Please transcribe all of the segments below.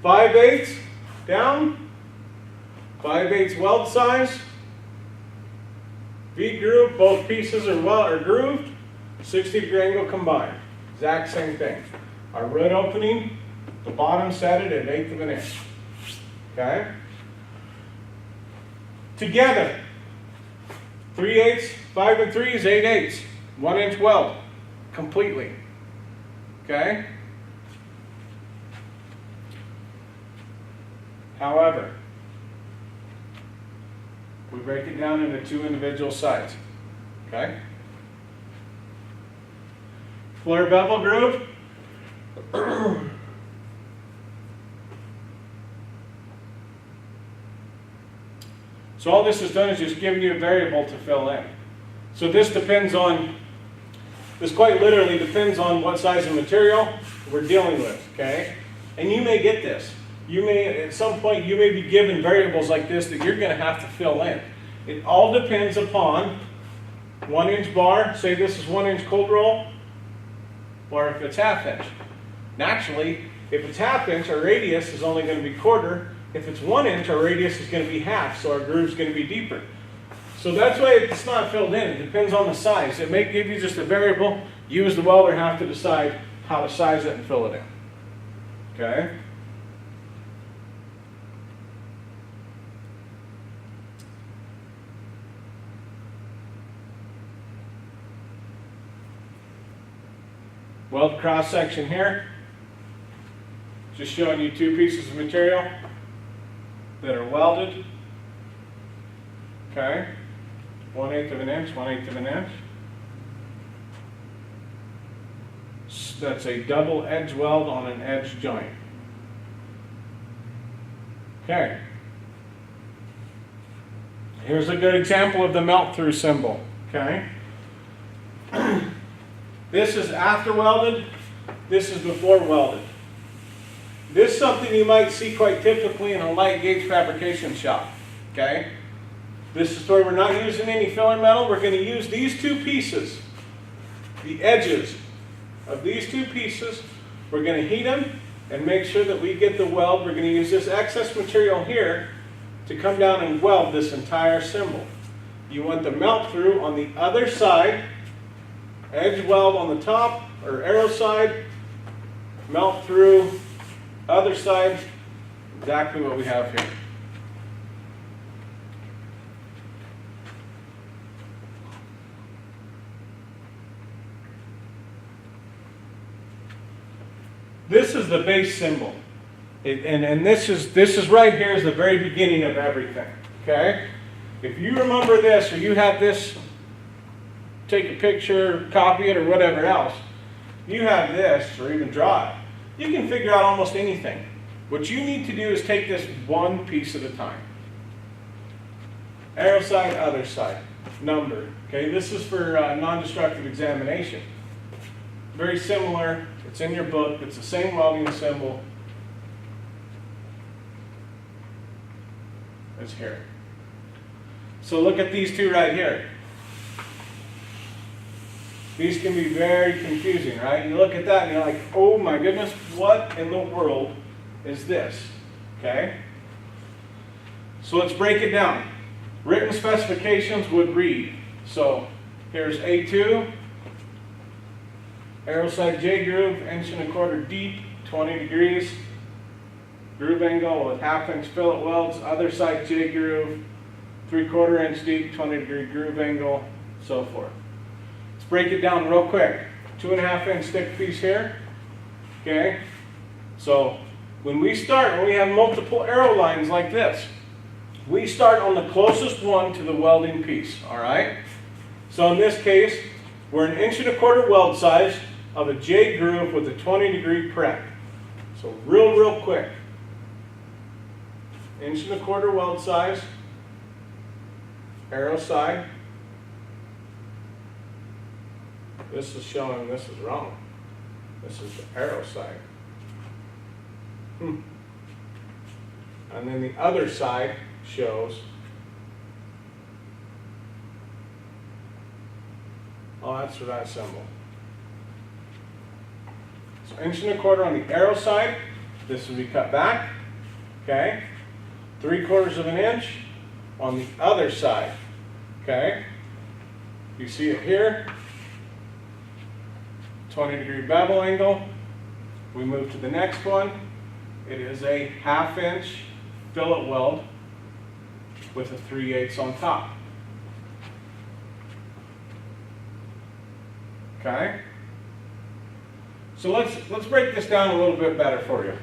5/8 down, 5/8 weld size, V groove, both pieces are grooved, 60-degree angle combined. Exact same thing. Our root opening, the bottom set it at 1/8 of an inch. Okay? Together, 3/8, 5 3 is 8/8, 1 inch weld, completely. Okay? However, we break it down into 2 individual sides. Okay? Flare bevel groove. So all this has done is just giving you a variable to fill in. So this quite literally depends on what size of material we're dealing with, okay? And you may get this. At some point, you may be given variables like this that you're going to have to fill in. It all depends upon 1 inch bar, say this is 1 inch cold roll, or if it's 1/2 inch. Naturally, if it's 1/2 inch, our radius is only going to be 1/4. If it's 1 inch, our radius is going to be 1/2, so our groove's going to be deeper. So that's why it's not filled in. It depends on the size. It may give you just a variable. You as the welder have to decide how to size it and fill it in. Okay? Weld cross section here. Just showing you 2 pieces of material that are welded. Okay? 1/8 of an inch, 1/8 of an inch. That's a double edge weld on an edge joint. Okay. Here's a good example of the melt through symbol. Okay. This is after welded. This is before welded. This is something you might see quite typically in a light gauge fabrication shop. Okay. This is where we're not using any filler metal. We're going to use these 2 pieces, the edges of these 2 pieces. We're going to heat them and make sure that we get the weld. We're going to use this excess material here to come down and weld this entire symbol. You want the melt through on the other side, edge weld on the top or arrow side, melt through other side, exactly what we have here. This is the base symbol. And this is right here is the very beginning of everything. Okay? If you remember this or you have this, take a picture, copy it or whatever else, you have this or even draw it, you can figure out almost anything. What you need to do is take this 1 piece at a time. Arrow side, other side, number. Okay, this is for non-destructive examination. Very similar. It's in your book. It's the same welding symbol as here. So look at these 2 right here. These can be very confusing, right? You look at that and you're like, oh my goodness, what in the world is this? Okay? So let's break it down. Written specifications would read. So here's A2. Arrow side J groove, 1.25 inch deep, 20 degrees. Groove angle with 1/2 inch fillet welds. Other side J groove, 3/4 inch deep, 20-degree groove angle, so forth. Let's break it down real quick. 2.5 inch thick piece here. Okay. So when we have multiple arrow lines like this, we start on the closest one to the welding piece. All right. So in this case, we're 1.25 inch weld size of a J groove with a 20-degree prep. So real quick. 1.25 inch weld size, arrow side. This is showing this is wrong. This is the arrow side. And then the other side shows, oh, that's for that symbol. So 1.25 inch on the arrow side, This will be cut back, okay? 3/4 of an inch on the other side, okay? You see it here, 20-degree bevel angle. We move to the next one. It is a 1/2 inch fillet weld with a 3/8 on top. Okay? So let's break this down a little bit better for you.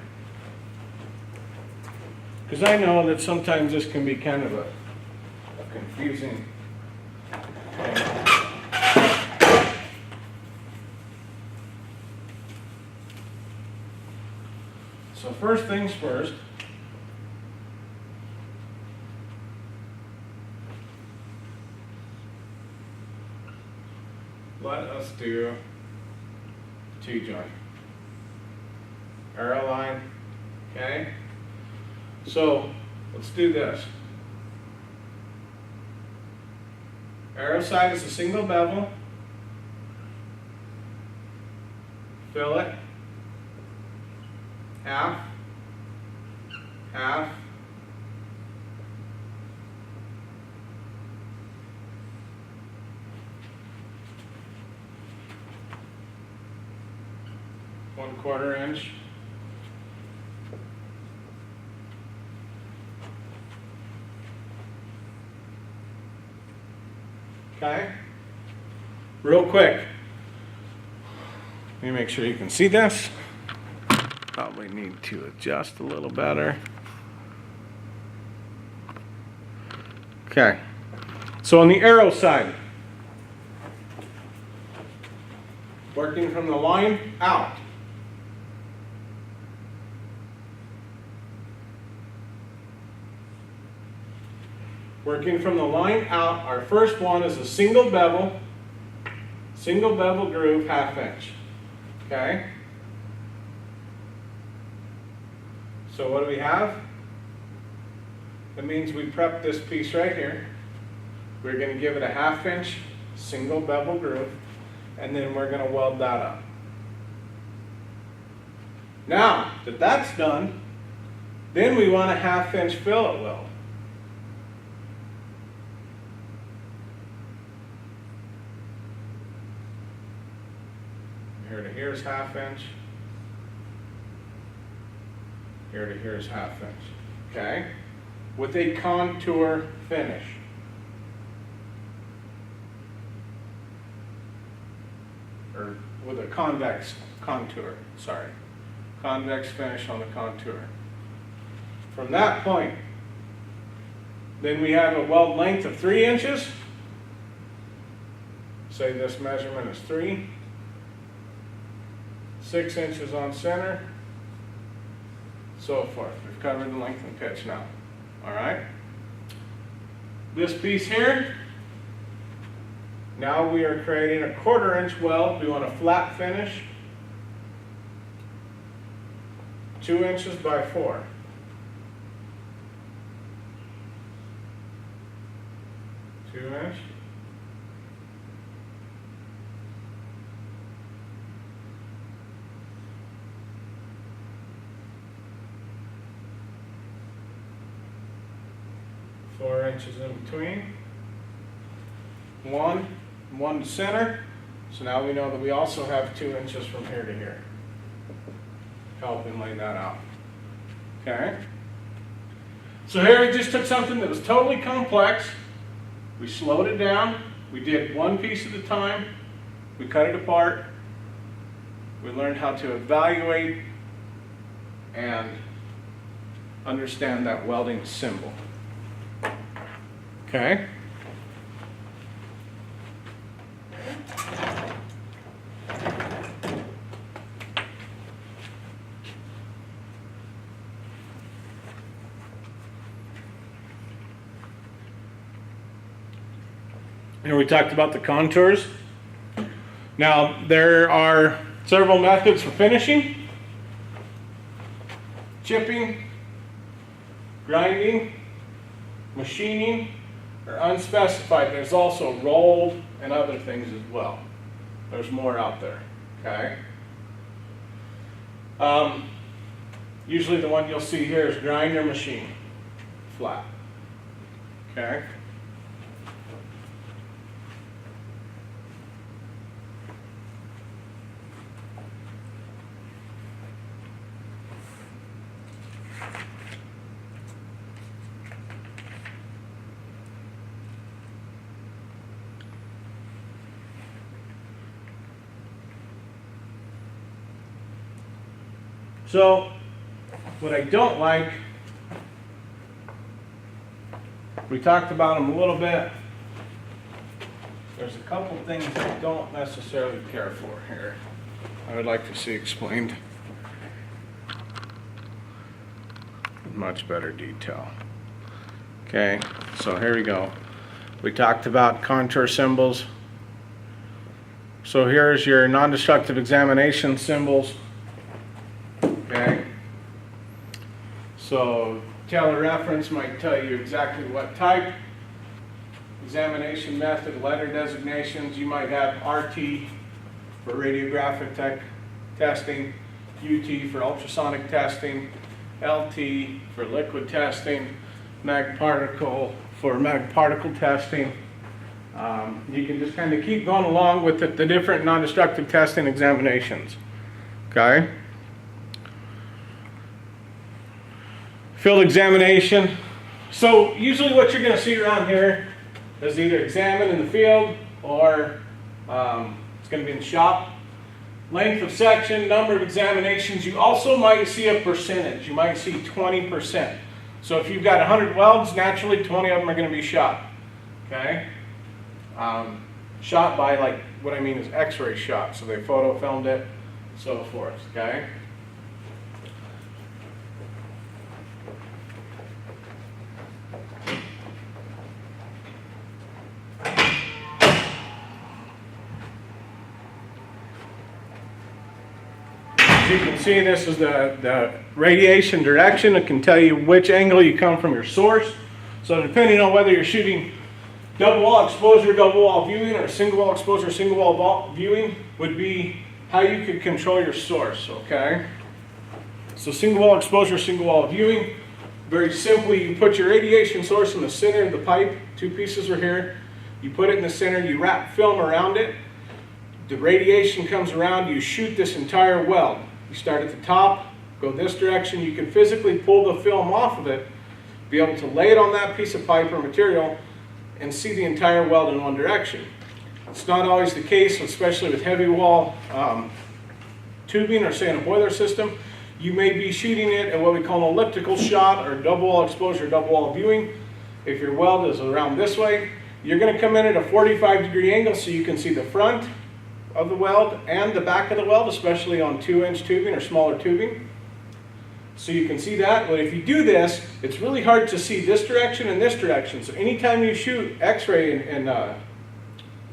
Because I know that sometimes this can be kind of a confusing thing. So first things first, let us do T-joint. Arrow line, okay? So let's do this. Arrow side is a single bevel, fillet, half, half, ¼ inch, okay? Real quick, let me make sure you can see this. Probably need to adjust a little better. Okay, so on the arrow side, working from the line out. Working from the line out, our first one is a single bevel groove 1/2 inch, okay? So what do we have? That means we prep this piece right here. We're going to give it a 1/2 inch single bevel groove, and then we're going to weld that up. Now that that's done, then we want a 1/2 inch fillet weld. Here to here is 1/2 inch. Here to here is 1/2 inch. Okay? With a contour finish. Or with a convex contour, sorry. Convex finish on the contour. From that point, then we have a weld length of 3 inches. Say this measurement is 3. 6 inches on center. So forth. We've covered the length and pitch now. All right? This piece here, now we are creating a 1/4 inch weld. We want a flat finish. 2 inches by 4. Two inch. Four inches in between. One to center. So now we know that we also have 2 inches from here to here. Helping lay that out. Okay. So here we just took something that was totally complex. We slowed it down. We did one piece at a time. We cut it apart. We learned how to evaluate and understand that welding symbol. Okay. And we talked about the contours. Now, there are several methods for finishing: chipping, grinding, machining, or unspecified. There's also rolled and other things as well. There's more out there, okay? Usually the one you'll see here is grinder machine, flat. Okay. So, what I don't like, we talked about them a little bit. There's a couple things I don't necessarily care for here. I would like to see explained in much better detail. Okay, so here we go. We talked about contour symbols. So here's your non-destructive examination symbols. Okay, so Taylor reference might tell you exactly what type, examination method, letter designations. You might have RT for radiographic testing, UT for ultrasonic testing, LT for liquid testing, mag particle for mag particle testing. You can just kind of keep going along with the different non-destructive testing examinations. Okay. Field examination. So usually what you're going to see around here is either examine in the field or it's going to be in the shop. Length of section, number of examinations. You also might see a percentage. You might see 20%. So if you've got 100 welds, naturally 20 of them are going to be shot. Okay? Shot by, like, what I mean is x-ray shot. So they photo filmed it, so forth. Okay? As you can see, this is the radiation direction. It can tell you which angle you come from your source. So depending on whether you're shooting double wall exposure, double wall viewing, or single wall exposure, single wall viewing would be how you could control your source, okay? So single wall exposure, single wall viewing. Very simply, you put your radiation source in the center of the pipe. Two pieces are here. You put it in the center, you wrap film around it. The radiation comes around, you shoot this entire weld. You start at the top, go this direction. You can physically pull the film off of it, be able to lay it on that piece of pipe or material, and see the entire weld in one direction. It's not always the case, especially with heavy wall tubing or say in a boiler system. You may be shooting it at what we call an elliptical shot or double wall exposure, double wall viewing. If your weld is around this way, you're going to come in at a 45-degree angle so you can see the front of the weld and the back of the weld, especially on 2-inch tubing or smaller tubing. So you can see that. But if you do this, it's really hard to see this direction and this direction. So anytime you shoot x-ray and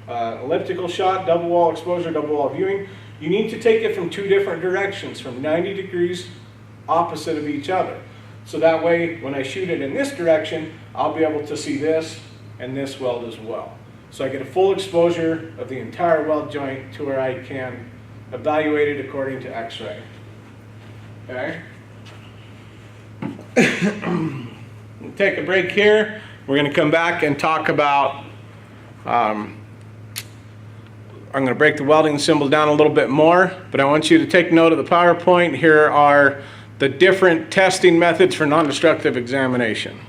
elliptical shot, double wall exposure, double wall viewing, you need to take it from two different directions, from 90 degrees opposite of each other. So that way, when I shoot it in this direction, I'll be able to see this and this weld as well. So I get a full exposure of the entire weld joint to where I can evaluate it according to x-ray. Okay? We'll take a break here. We're going to come back and talk about, I'm going to break the welding symbol down a little bit more, but I want you to take note of the PowerPoint. Here are the different testing methods for non-destructive examination.